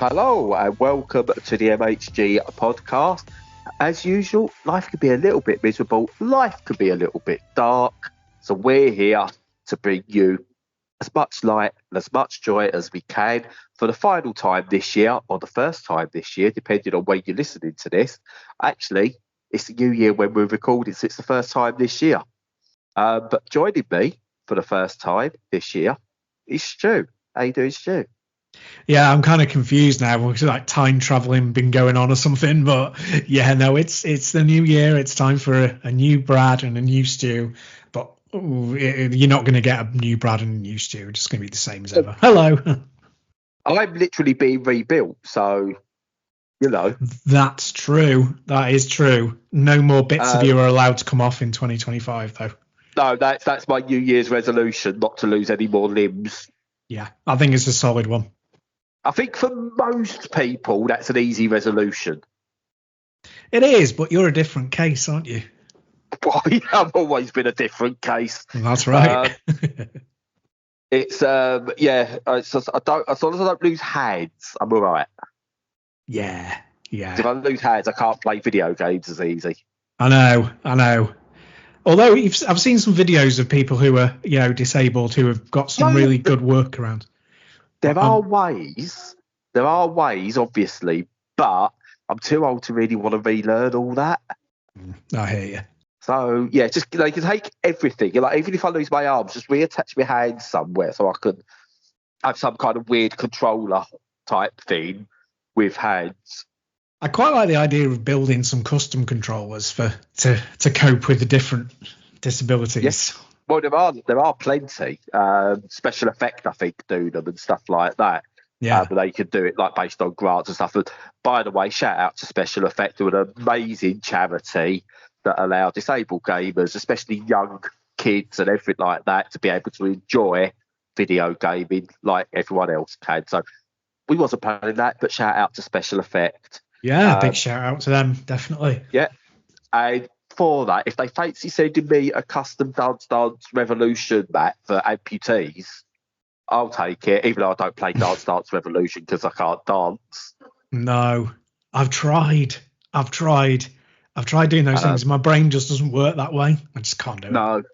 Hello and welcome to the MHG podcast. As usual, life could be a little bit miserable, life could be a little bit dark, so we're here to bring you as much light and as much joy as we can for the final time this year, or the first time this year, depending on when you're listening to this. Actually, it's the new year when we're recording, so it's the first time this year. But joining me for the first time this year is Stu. How you doing, Stu? Yeah, I'm kind of confused now. Because like time traveling been going on or something, but yeah, no, it's the new year. It's time for a new Brad and a new Stu. But you're not going to get a new Brad and a new Stu. It's just going to be the same as ever. Hello. I'm literally being rebuilt, so you know. That's true. That is true. No more bits of you are allowed to come off in 2025, though. No, that's my New Year's resolution, not to lose any more limbs. Yeah, I think it's a solid one. I think for most people, that's an easy resolution. It is, but you're a different case, aren't you? Well, I've always been a different case. That's right. It's It's just, as long as I don't lose hands, I'm all right. Yeah. If I lose hands, I can't play video games as easy. I know. Although I've seen some videos of people who are, disabled who have got some really good workarounds. There are ways, obviously, but I'm too old to really want to relearn all that. I hear you. So, yeah, just you can take everything. Like, even if I lose my arms, just reattach my hands somewhere so I can have some kind of weird controller type thing with hands. I quite like the idea of building some custom controllers to cope with the different disabilities. Yes. Well, there are plenty. SpecialEffect, I think, do them and stuff like that. Yeah. But they could do it like based on grants and stuff. And by the way, shout out to SpecialEffect, who are an amazing charity that allow disabled gamers, especially young kids and everything like that, to be able to enjoy video gaming like everyone else can. So we wasn't planning that, but shout out to SpecialEffect. Yeah, big shout out to them, definitely. Yeah. And for that, if they fancy sending me a custom Dance Revolution mat for amputees, I'll take it, even though I don't play Dance Revolution because I can't dance. No, I've tried doing those things. My brain just doesn't work that way. I just can't do it.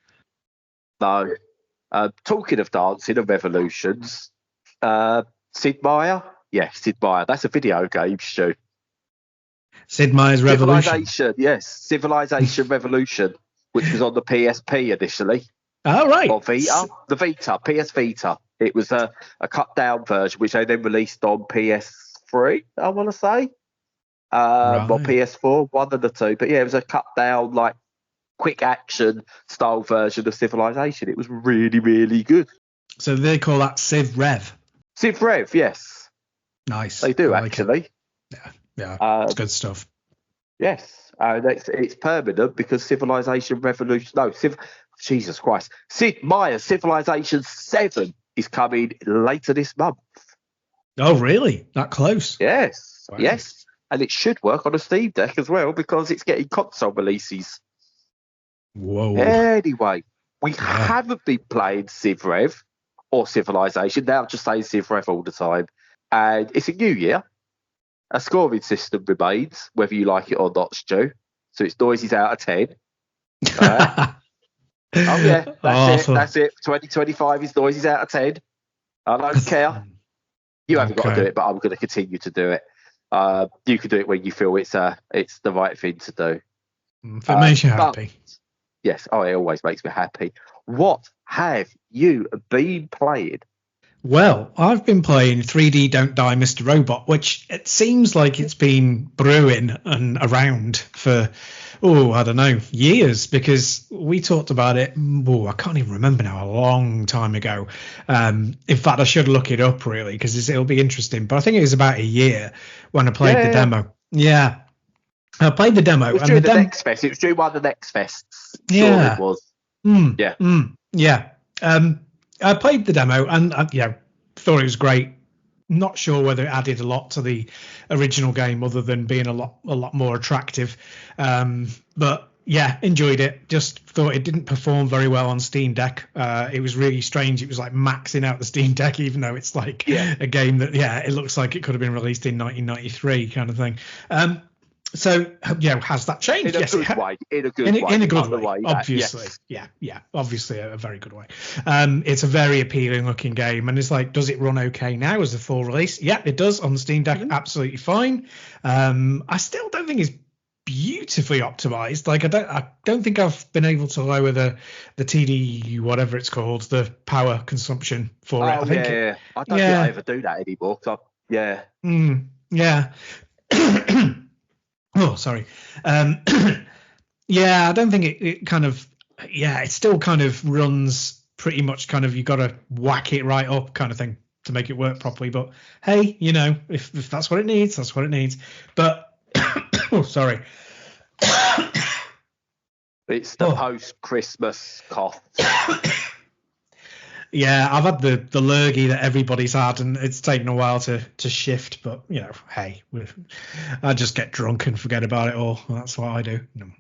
No. Talking of dancing and revolutions, Sid Meier? Yeah, Sid Meier. That's a video game, Stu. Sid Meier's Revolution. Civilization Revolution, which was on the PSP initially. Oh, right. Or Vita. The Vita, PS Vita. It was a cut down version, which they then released on PS3, I want to say. Right. Or PS4, one of the two. But yeah, it was a cut down, like, quick action style version of Civilization. It was really, really good. So they call that Civ Rev? Civ Rev, yes. Nice. They do, actually. Yeah, it's good stuff. Yes, it's permanent because Civilization Revolution. No, Jesus Christ. Sid Meier's Civilization 7 is coming later this month. Oh, really? That close? Yes. Wow. Yes. And it should work on a Steam Deck as well because it's getting console releases. Whoa. Anyway, we haven't been playing Civ Rev or Civilization. Now I'm just saying Civ Rev all the time. And it's a new year. A scoring system remains, whether you like it or not, Stu. So it's noises out of 10. Oh, yeah. That's it. 2025 is noises out of 10. I don't care. You haven't got to do it, but I'm going to continue to do it. You can do it when you feel it's the right thing to do. If it makes you happy. Yes. Oh, it always makes me happy. What have you been playing? Well, I've been playing 3D Don't Die Mr. Robot, which it seems like it's been brewing and around for, I don't know, years, because we talked about it, I can't even remember now, a long time ago. In fact, I should look it up, really, because it'll be interesting. But I think it was about a year when I played the demo. Yeah. I played the demo. It was during the Next Fest. It was during one of the Next Fests. Yeah. Sure it was. Yeah. I played the demo and thought it was great. Not sure whether it added a lot to the original game other than being a lot more attractive. But Yeah, enjoyed it. Just thought it didn't perform very well on Steam Deck. It was really strange. It was like maxing out the Steam Deck, even though it's like a game that, it looks like it could have been released in 1993 kind of thing. So, has that changed? Yes, in a good way. In a good way. Obviously. Yeah. Obviously, a very good way. It's a very appealing looking game. And it's like, does it run okay now as a full release? Yeah, it does on the Steam Deck. Absolutely fine. I still don't think it's beautifully optimized. Like, I don't think I've been able to lower the TD, whatever it's called, the power consumption for it. I don't think I ever do that anymore. Yeah. Oh, sorry. I don't think it kind of, it still kind of runs pretty much kind of, you got to whack it right up kind of thing to make it work properly. But hey, if that's what it needs, that's what it needs. But, sorry. It's the post-Christmas cough. Yeah, I've had the lurgy that everybody's had, and it's taken a while to shift. But hey, I just get drunk and forget about it all. That's what I do. No,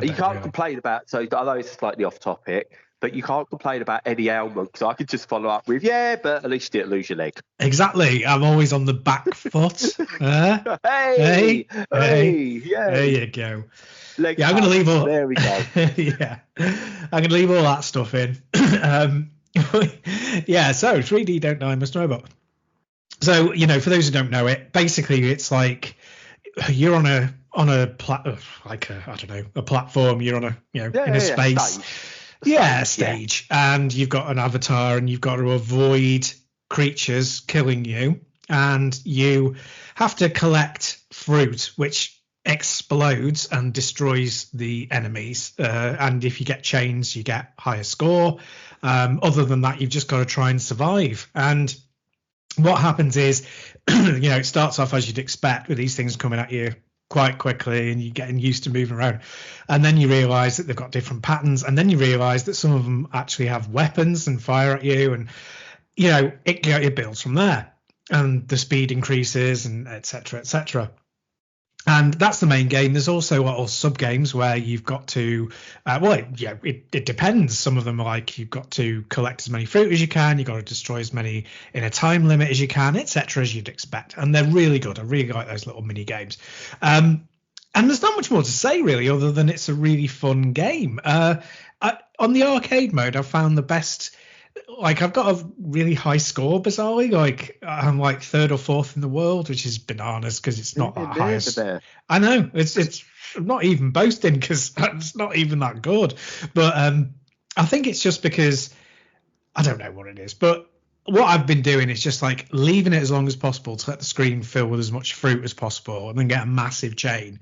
you can't complain about. So I know it's slightly off topic, but you can't complain about any ailment because I could just follow up with but at least you didn't lose your leg. Exactly. I'm always on the back foot. Hey, there you go. Leg I'm going to leave all. There we go. I'm going to leave all that stuff in. So 3D Don't Die Mr. Robot. So, for those who don't know it, basically it's like you're on a platform, you're on in a space. Stage. And you've got an avatar and you've got to avoid creatures killing you, and you have to collect fruit which explodes and destroys the enemies, and if you get chains you get higher score. Other than that, you've just got to try and survive. And what happens is it starts off as you'd expect, with these things coming at you quite quickly and you're getting used to moving around, and then you realize that they've got different patterns, and then you realize that some of them actually have weapons and fire at you, and it builds from there, and the speed increases, and etc. And that's the main game. There's also little sub games where you've got to, it depends. Some of them are like you've got to collect as many fruit as you can, you've got to destroy as many in a time limit as you can, etc. as you'd expect. And they're really good. I really like those little mini games. And there's not much more to say really, other than it's a really fun game. On the arcade mode, I've found the best. Like, I've got a really high score, bizarrely. Like, I'm like third or fourth in the world, which is bananas because it's not that highest. I know it's not even boasting because it's not even that good. But I think it's just because I don't know what it is. But what I've been doing is just like leaving it as long as possible to let the screen fill with as much fruit as possible, and then get a massive chain,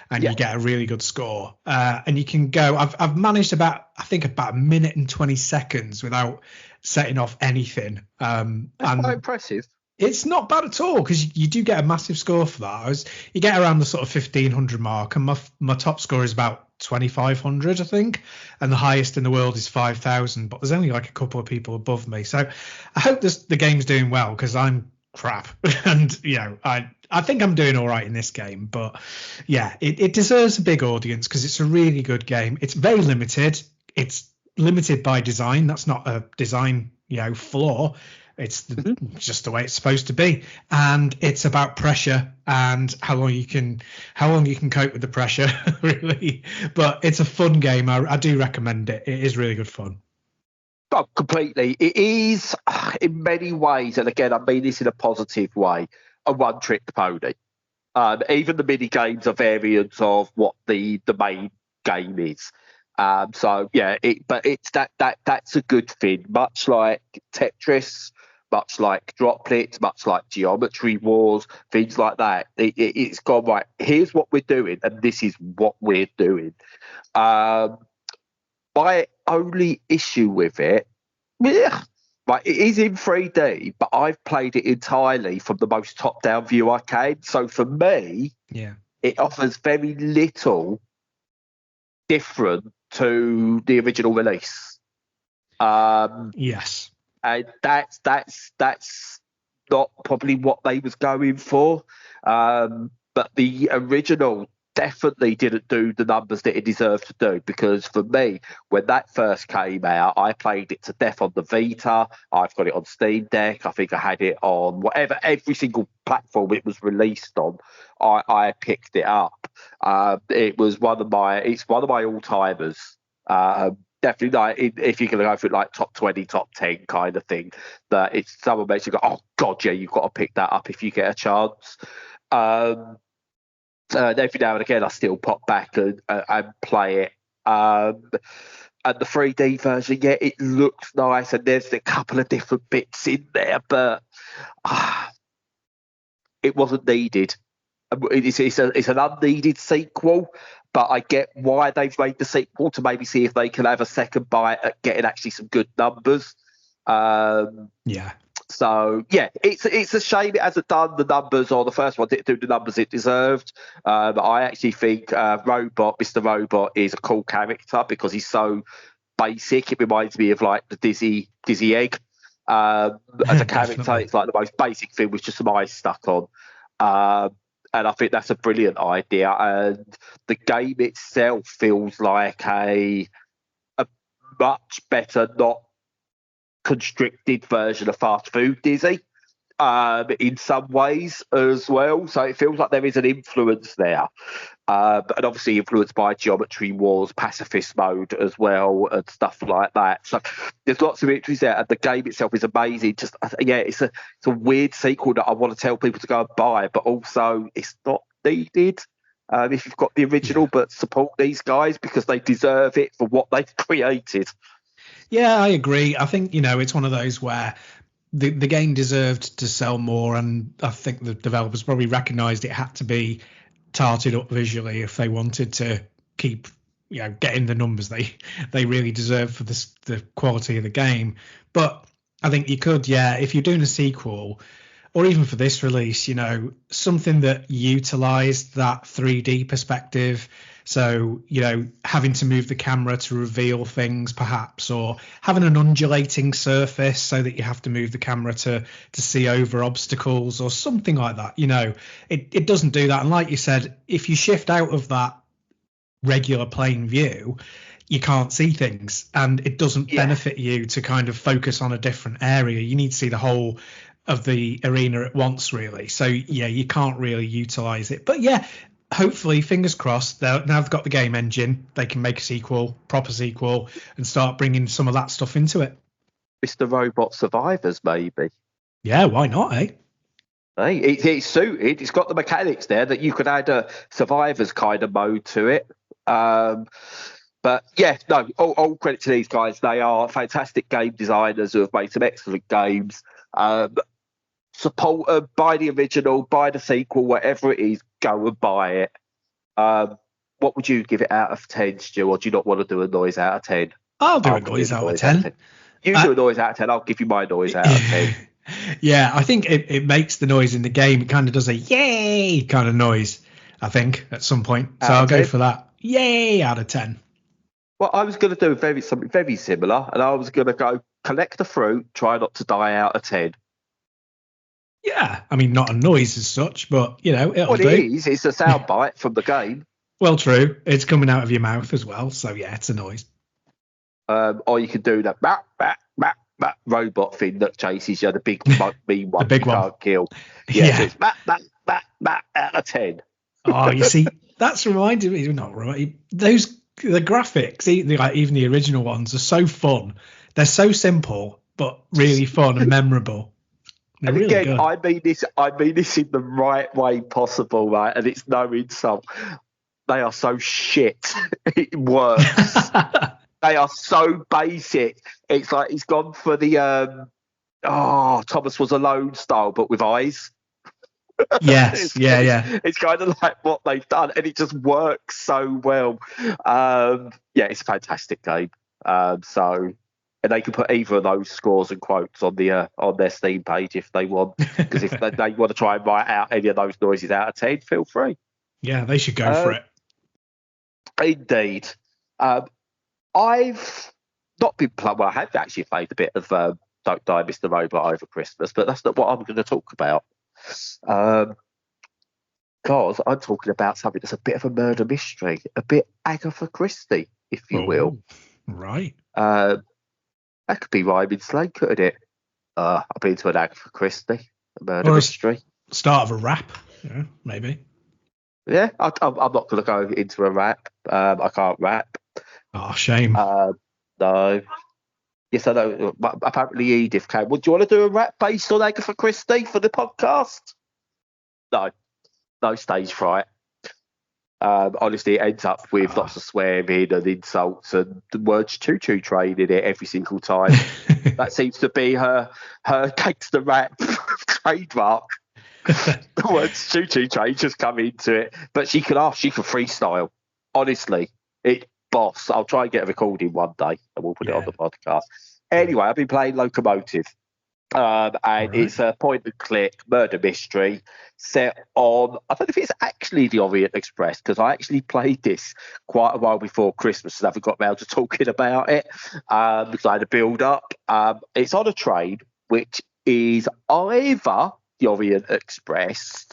and you get a really good score. And you can go. I've managed about a minute and 20 seconds without setting off anything. That's quite impressive. It's not bad at all, because you do get a massive score for that. You get around the sort of 1,500 mark, and my top score is about 2,500, I think, and the highest in the world is 5,000. But there's only like a couple of people above me, so I hope the game's doing well, because I'm crap, and I think I'm doing all right in this game. But it deserves a big audience because it's a really good game. It's very limited. It's limited by design. That's not a design flaw. It's just the way it's supposed to be, and it's about pressure and how long you can cope with the pressure, really. But it's a fun game. I do recommend it. It is really good fun. Oh, completely. It is, in many ways, and again, I mean this in a positive way, a one-trick pony. Even the mini games are variants of what the main game is. But it's that's a good thing. Much like Tetris, much like Droplets, much like Geometry Wars, things like that. It's gone right. Here's what we're doing, and this is what we're doing. My only issue with it, it is in 3D, but I've played it entirely from the most top-down view I can. So for me, it offers very little different to the original release. Yes. And that's not probably what they was going for. But the original definitely didn't do the numbers that it deserved to do, because for me, when that first came out, I played it to death on the Vita. I've got it on Steam Deck. I think I had it on every single platform it was released on. I picked it up. It's one of my all timers. Definitely, like, if you're going to go for like top 20, top 10 kind of thing, that it's someone makes you go, oh god, yeah, you've got to pick that up if you get a chance. Every now and again, I still pop back and play it. And the 3D version, yeah, it looks nice, and there's a couple of different bits in there, but it wasn't needed. It's an unneeded sequel, but I get why they've made the sequel, to maybe see if they can have a second bite at getting actually some good numbers. Yeah. So yeah, it's a shame it hasn't done the numbers, or the first one didn't do the numbers it deserved. I actually think Mr. Robot is a cool character because he's so basic. It reminds me of like the Dizzy Egg. As a character, it's like the most basic thing with just some eyes stuck on. And I think that's a brilliant idea. And the game itself feels like a much better, not constricted version of Fast Food Dizzy in some ways as well. So it feels like there is an influence there. And obviously influenced by Geometry Wars, Pacifist Mode as well, and stuff like that. So there's lots of entries there, and the game itself is amazing. Just yeah, it's a weird sequel that I want to tell people to go and buy, but also it's not needed if you've got the original. But support these guys because they deserve it for what they've created. Yeah, I agree. I think, it's one of those where the game deserved to sell more, and I think the developers probably recognised it had to be tarted up visually if they wanted to keep, getting the numbers they really deserve for the quality of the game. But I think you could, if you're doing a sequel, or even for this release, something that utilised that 3D perspective. So, having to move the camera to reveal things perhaps, or having an undulating surface so that you have to move the camera to see over obstacles or something like that. It doesn't do that. And like you said, if you shift out of that regular plain view, you can't see things, and it doesn't benefit you to kind of focus on a different area. You need to see the whole of the arena at once, really. So, you can't really utilise it. But hopefully, fingers crossed, now they've got the game engine, they can make a proper sequel, and start bringing some of that stuff into it. Mr. Robot Survivors, maybe. Yeah, why not, eh? Hey, it's suited. It's got the mechanics there that you could add a Survivors kind of mode to it. But yeah, no, all credit to these guys. They are fantastic game designers who have made some excellent games. Support them, buy the original, buy the sequel, whatever it is, go and buy it. What would you give it out of 10, Stu, or do you not want to do a noise out of 10? I'll do a noise out of 10. You do a noise out of 10, I'll give you my noise out of 10. Yeah, I think it makes the noise in the game. It kind of does a yay kind of noise, I think, at some point. So I'll go for that. Yay out of 10. Well, I was going to do something very similar, and I was going to go collect the fruit, try not to die out of 10. Yeah, I mean, not a noise as such, but, it'll do. It is. It's a sound bite from the game. Well, true. It's coming out of your mouth as well, so yeah, it's a noise. Or you can do that robot thing that chases you, the big mean one. The big one. Can't kill. Yeah. So it's out of 10. Oh, you see, that's reminded me. Not right. The graphics, even the original ones, are so fun. They're so simple, but really fun and memorable. They're and really again, good. I mean this in the right way possible, right? And it's no insult. They are so shit. It works. They are so basic. It's like he's gone for the Thomas Was Alone style, but with eyes. Yes, yeah. It's kind of like what they've done, and it just works so well. It's a fantastic game. And they can put either of those scores and quotes on their Steam page if they want, because if they want to try and write out any of those noises out of 10, feel free. Yeah, they should go for it. Indeed. I've not been playing. Well, I have actually played a bit of Don't Die, Mr. Robot over Christmas, but that's not what I'm going to talk about. because I'm talking about something that's a bit of a murder mystery, a bit Agatha Christie, if you will. Right. That could be rhyming slang, couldn't it? I've been to an Agatha Christie, a murder mystery. Start of a rap, yeah, maybe. Yeah, I'm not going to go into a rap. I can't rap. Oh, shame. No. Yes, I know. But apparently Edith came. Well, do you want to do a rap based on Agatha Christie for the podcast? No stage fright. Honestly, it ends up with lots of swearing and insults and the words choo-choo train in it every single time. That seems to be her gangster rap trademark. The words choo-choo train just come into it. But she can freestyle. Honestly, boss. I'll try and get a recording one day and we'll put it on the podcast. Anyway, I've been playing Loco Motive. And it's a point and click murder mystery set on, I don't know if it's actually the Orient Express, because I actually played this quite a while before Christmas and haven't got round to talking about it because I had a build up. It's on a train, which is either the Orient Express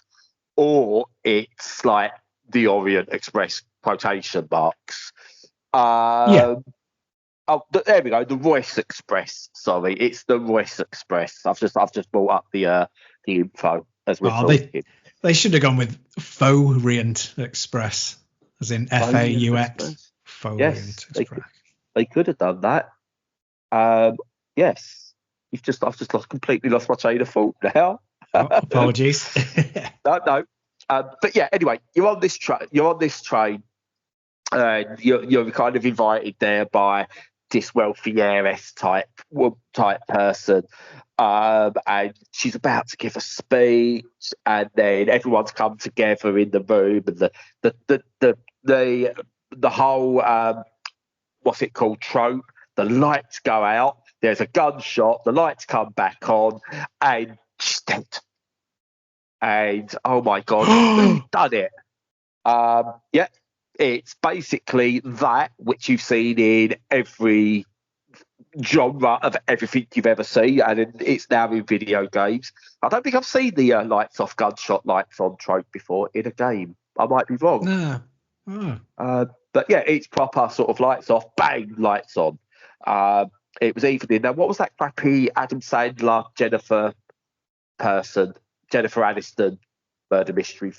or it's like the Orient Express quotation marks. Oh, there we go. The Royce Express. Sorry, it's the Royce Express. I've just brought up the info as we're talking. They should have gone with Fauxrient Express, as in Faux. Fauxrient Express. They could have done that. Yes. I've just completely lost my train of thought now. Apologies. No. But yeah. Anyway, you're on this train. You're kind of invited there by this wealthy heiress type person, and she's about to give a speech, and then everyone's come together in the room, and the whole what's it called, trope. The lights go out. There's a gunshot. The lights come back on, and she's dead. And oh my god, who's done it? Yeah. It's basically that which you've seen in every genre of everything you've ever seen, and it's now in video games. I don't think I've seen the lights off, gunshot, lights on trope before in a game. I might be wrong. No. But yeah, it's proper sort of lights off, bang, lights on. It was even in, what was that crappy Adam Sandler, Jennifer Aniston murder mystery.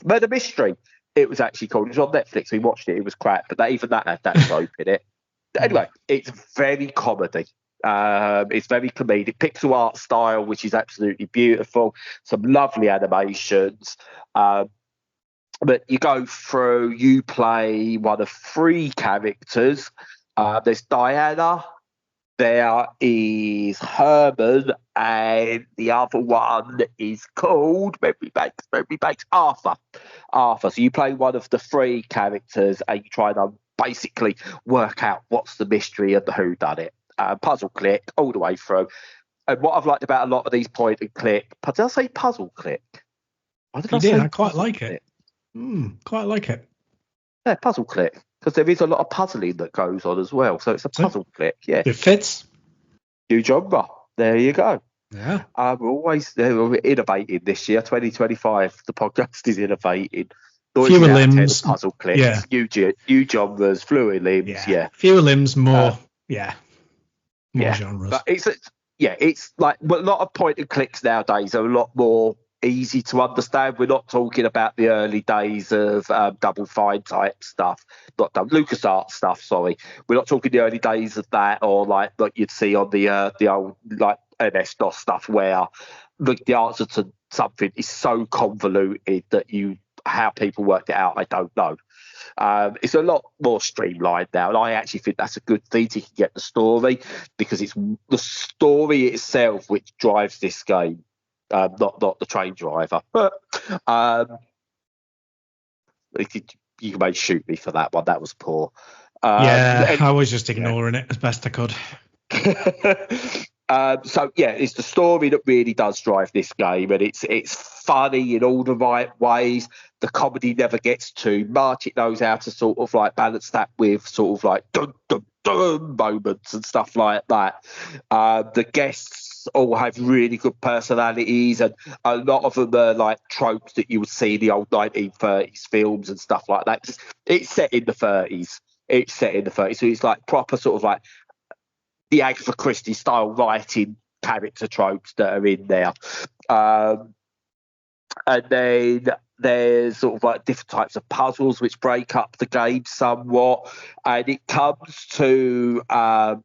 It was actually called. It was on Netflix. We watched it. It was crap, but even that had that trope in it. Anyway, it's very comedy. It's very comedic, pixel art style, which is absolutely beautiful. Some lovely animations. But you go through. You play one of three characters. There's Diana. There is Herman, and the other one is called Memory Banks, Arthur. So you play one of the three characters, and you try to basically work out what's the mystery and the whodunit. Puzzle click all the way through. And what I've liked about a lot of these point and click, did I say puzzle click? I quite like it. Quite like it. Yeah, puzzle click. Because there is a lot of puzzling that goes on as well. So it's a puzzle click, yeah. It fits. New genre. There you go. Yeah. We're innovating this year, 2025. The podcast is innovating. Fewer limbs. Puzzle clicks, new genres, fluid limbs, yeah. Fewer limbs, more genres. But it's like a lot of point and clicks nowadays are a lot more easy to understand. We're not talking about the early days of Double Fine type stuff, not LucasArts stuff. Sorry, we're not talking the early days of that, or like you'd see on the old like MS-DOS stuff, where the answer to something is so convoluted that how people worked it out, I don't know. It's a lot more streamlined now, and I actually think that's a good thing to get the story, because it's the story itself which drives this game. Not the train driver, but you may shoot me for that one. That was poor. I was just ignoring it as best I could. So yeah, it's the story that really does drive this game, and it's funny in all the right ways. The comedy never gets too much. It knows how to sort of like balance that with sort of like dun dun dun moments and stuff like that. The guests cast all have really good personalities, and a lot of them are like tropes that you would see in the old 1930s films and stuff like that. It's set in the 30s. It's set in the 30s, so it's like proper sort of like the Agatha Christie style writing character tropes that are in there. And then there's sort of like different types of puzzles which break up the game somewhat, and it comes to a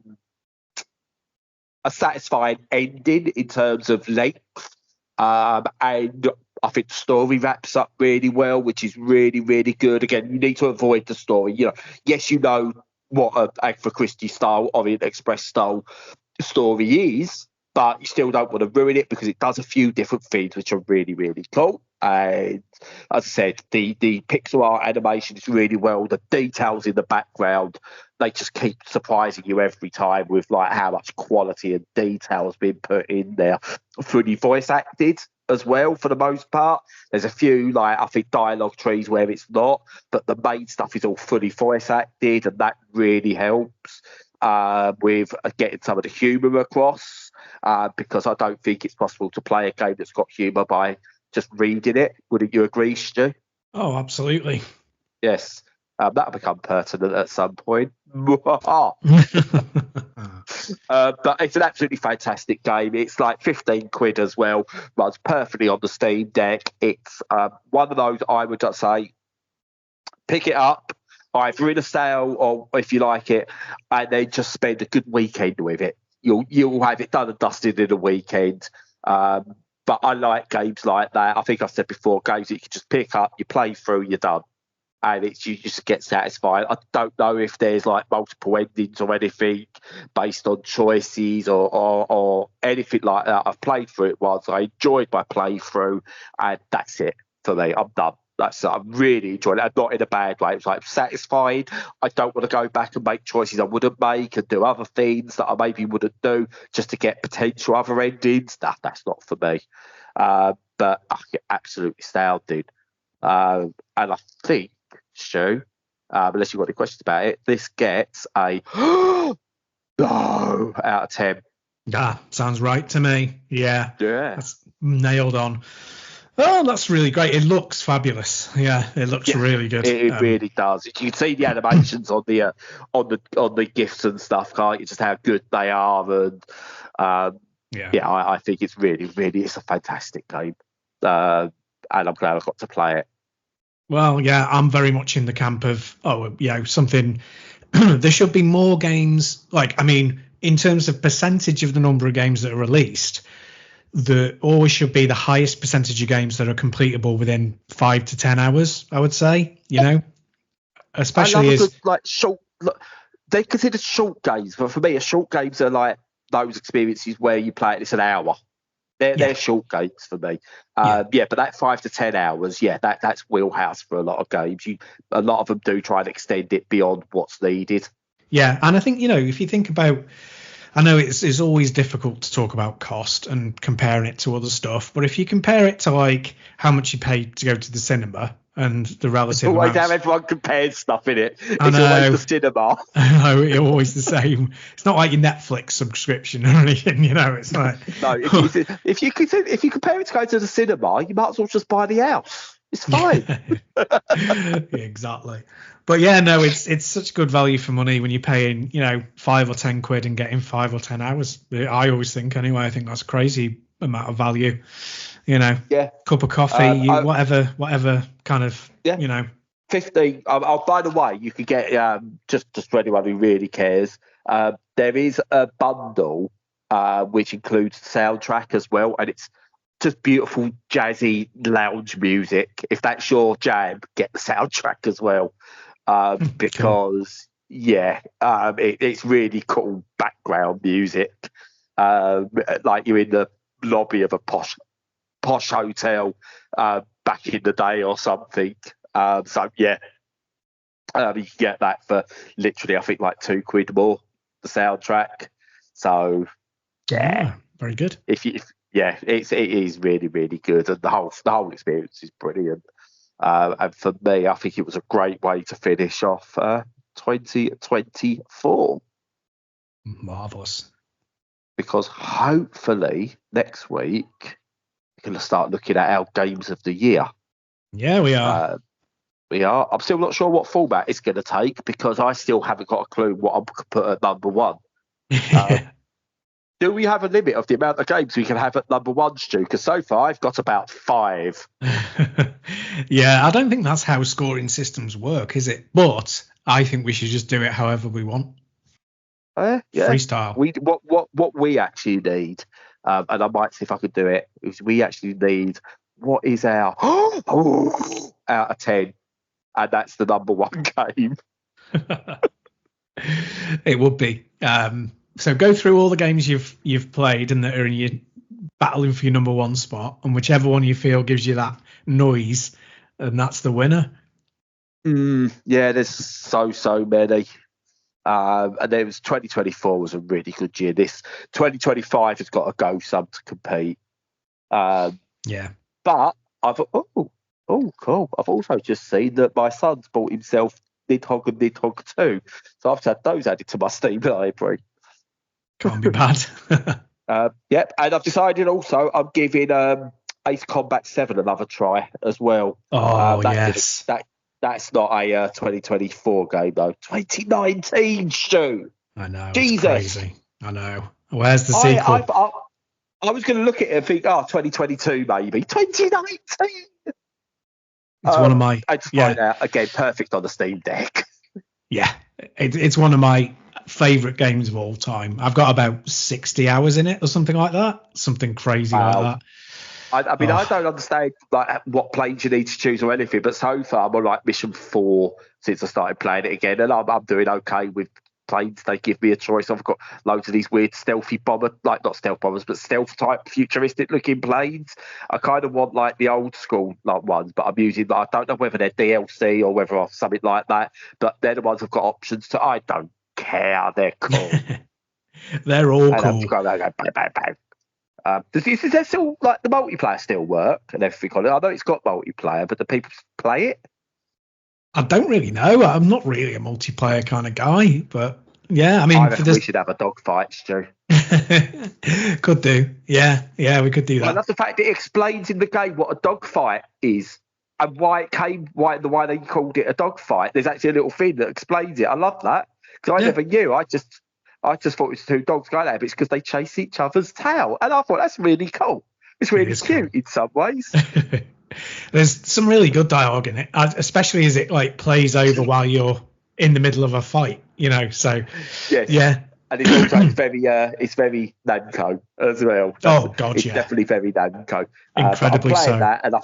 satisfying ending in terms of length. And I think the story wraps up really well, which is really, really good. Again, you need to avoid the story. Yes, you know what an Agatha Christie style, Orient Express style story is, but you still don't want to ruin it because it does a few different things which are really, really cool. And as I said, the pixel art animation is really well. The details in the background, they just keep surprising you every time with like how much quality and detail has been put in there. Fully voice acted as well for the most part. There's a few like I think dialogue trees where it's not, but the main stuff is all fully voice acted, and that really helps with getting some of the humour across. Because I don't think it's possible to play a game that's got humour by just reading it. Wouldn't you agree, Stu? Oh, absolutely. Yes. That'll become pertinent at some point. But it's an absolutely fantastic game. It's like 15 quid as well. Runs perfectly on the Steam Deck. It's one of those I would just say, pick it up, either in a sale or if you like it, and then just spend a good weekend with it. You'll have it done and dusted in a weekend. But I like games like that. I think I've said before, games that you can just pick up, you play through, you're done. And you just get satisfied. I don't know if there's like multiple endings or anything based on choices or anything like that. I've played through it once. I enjoyed my playthrough, and that's it for me. I'm done. I'm really enjoying it. I'm not in a bad way. It's like satisfied. I don't want to go back and make choices I wouldn't make and do other things that I maybe wouldn't do just to get potential other endings. That's not for me. But I get absolutely astounded. And I think, Stu, unless you've got any questions about it, this gets a no out of 10. Sounds right to me. Yeah. That's nailed on. Oh, that's really great. It looks fabulous. Yeah, it looks really good. It really does. You can see the animations on the GIFs and stuff, can't you? Just how good they are, and I think it's really, really, it's a fantastic game, and I'm glad I got to play it. Well, yeah, I'm very much in the camp of something. There should be more games. Like, I mean, in terms of percentage of the number of games that are released, there always should be the highest percentage of games that are completable within 5 to 10 hours, I would say, especially as like short, they consider short games, but for me, short games are like those experiences where you play it, it's an hour. They're short games for me. But that 5 to 10 hours, that's wheelhouse for a lot of games. A lot of them do try and extend it beyond what's needed. Yeah, and I think, if you think about, I know it's always difficult to talk about cost and comparing it to other stuff, but if you compare it to like how much you pay to go to the cinema and the relative always amounts, how everyone compares stuff in it. It's always the cinema. I know, it's always the same. It's not like your Netflix subscription or anything, It's like no. If you compare it to going to the cinema, you might as well just buy the house. It's fine. Exactly. But yeah, no, it's such good value for money when you're paying, 5 or 10 quid and getting 5 or 10 hours. I always think anyway. I think that's a crazy amount of value. Cup of coffee, whatever kind of, 15. By the way, you could get just for anyone who really cares. There is a bundle which includes the soundtrack as well, and it's just beautiful jazzy lounge music. If that's your jam, get the soundtrack as well, because it's really cool background music, like you're in the lobby of a posh hotel back in the day or something. You can get that for literally, I think, like £2 more, the soundtrack. So very good. It is really, really good, and the whole experience is brilliant. And for me, I think it was a great way to finish off 2024. Marvelous. because hopefully next week we're going to start looking at our games of the year. Yeah, we are. We are. I'm still not sure what format it's going to take because I still haven't got a clue what I'm going to put at number one. Do we have a limit of the amount of games we can have at number one, Stu? Because so far I've got about 5. Yeah, I don't think that's how scoring systems work, is it? But I think we should just do it however we want. Yeah. Freestyle. What we actually need, and I might see if I could do it, is we actually need what is our out of 10, and that's the number one game. It would be. So go through all the games you've played and that are in your battling for your number one spot, and whichever one you feel gives you that noise, and that's the winner. Yeah, there's so many. And there was 2024 was a really good year. This 2025 has got to go some to compete. Yeah. But I've cool. I've also just seen that my son's bought himself Nidhogg and Nidhogg 2. So I've had those added to my Steam library. Can't be bad. Yep, and I've decided also I'm giving Ace Combat 7 another try as well. Oh, yes. That's not a 2024 game, though. 2019, Stu. I know. Jesus. It's crazy. I know. Where's the sequel? I was going to look at it and think, 2022 maybe. 2019. It's one of my... I just find out, again, perfect on the Steam Deck. Yeah. It's one of my favourite games of all time. I've got about 60 hours in it or something like that. Something crazy like that. I mean, I don't understand like what planes you need to choose or anything, but so far I'm on like mission 4 since I started playing it again, and I'm doing okay with planes. They give me a choice. I've got loads of these weird stealthy bomber, like not stealth bombers, but stealth type futuristic looking planes. I kind of want like the old school like ones, but I'm using. I don't know whether they're DLC or whether or something like that. But they're the ones I've got options to. I don't care. They're cool. They're all and cool. I'm just going, bang, bang, bang, bang. Does there still like the multiplayer still work and everything on it? I know it's got multiplayer, but do people play it? I don't really know. I'm not really a multiplayer kind of guy, but yeah, I mean, I reckon we should have a dogfight, Stu. Could do. Yeah, we could do that. I love the fact that it explains in the game what a dogfight is and why they called it a dogfight. There's actually a little thing that explains it. I love that because I never knew. I just thought it was 2 dogs going at it. It's because they chase each other's tail, and I thought that's really cool. It's really cute in some ways. There's some really good dialogue in it, especially as it like plays over while you're in the middle of a fight, you know. So yes. Yeah, and it's also it's very Namco as well. It's definitely very Namco. Incredibly I'm playing so. that, and I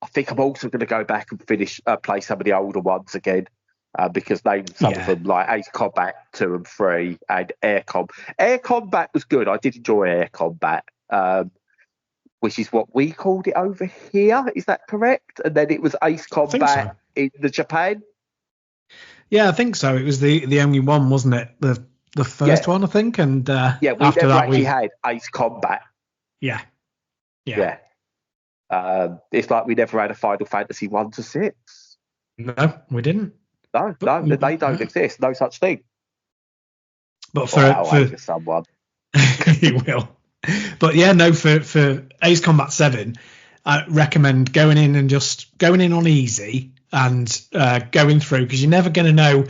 think I'm also going to go back and play some of the older ones again. Because some of them like Ace Combat 2 and 3 and Air Combat was good. I did enjoy Air Combat, which is what we called it over here. Is that correct? And then it was Ace Combat in the Japan. Yeah, I think so. It was the only one, wasn't it? The first one, I think. And we after never that actually had Ace Combat. Yeah. It's like we never had a Final Fantasy 1 to 6. No, we didn't. No, they don't exist. No such thing. But for someone, you will. But yeah, no. For Ace Combat 7, I recommend going in on easy and going through, because you're never going to know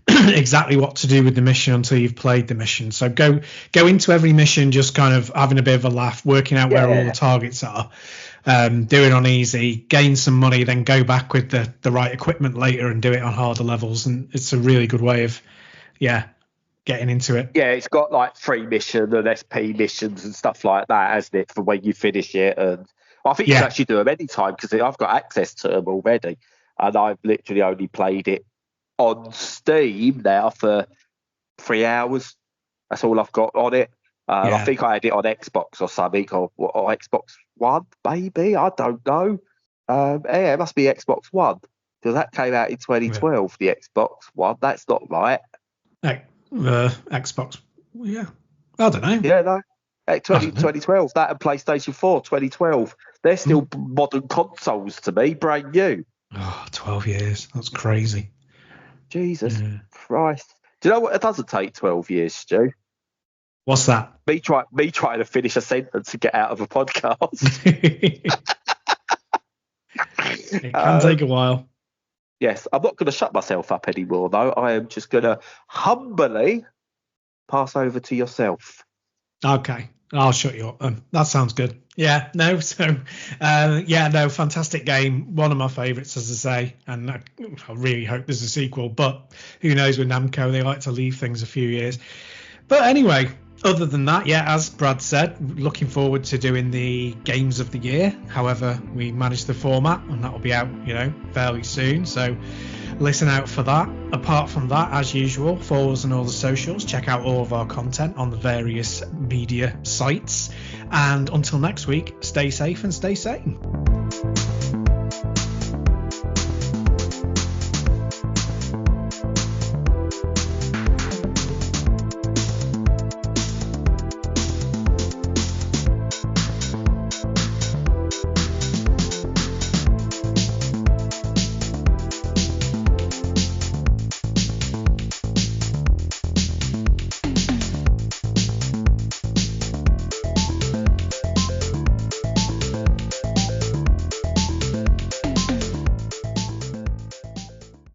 exactly what to do with the mission until you've played the mission. So go into every mission just kind of having a bit of a laugh, working out where all the targets are. Do it on easy, gain some money, then go back with the right equipment later and do it on harder levels. And it's a really good way of, getting into it. Yeah, it's got like free mission and SP missions and stuff like that, hasn't it, for when you finish it. And I think you can actually do them anytime because I've got access to them already. And I've literally only played it on Steam now for 3 hours. That's all I've got on it. I think I had it on Xbox or something, or Xbox One, maybe. I don't know. It must be Xbox One, because that came out in 2012, the Xbox One. That's not right. Xbox, I don't know. Yeah, no. 2012, that and PlayStation 4, 2012. They're still modern consoles to me, brand new. 12 years. That's crazy. Jesus Christ. Do you know what? It doesn't take 12 years, Stu. What's that? Me trying to finish a sentence and get out of a podcast. It can take a while. Yes, I'm not going to shut myself up anymore, though. I am just going to humbly pass over to yourself. Okay, I'll shut you up. That sounds good. Yeah, no, so, fantastic game. One of my favourites, as I say, and I really hope there's a sequel, but who knows with Namco, they like to leave things a few years. But anyway, other than that, yeah, as Brad said, looking forward to doing the Games of the Year. However, we manage the format, and that will be out, fairly soon. So listen out for that. Apart from that, as usual, follow us on all the socials. Check out all of our content on the various media sites. And until next week, stay safe and stay sane.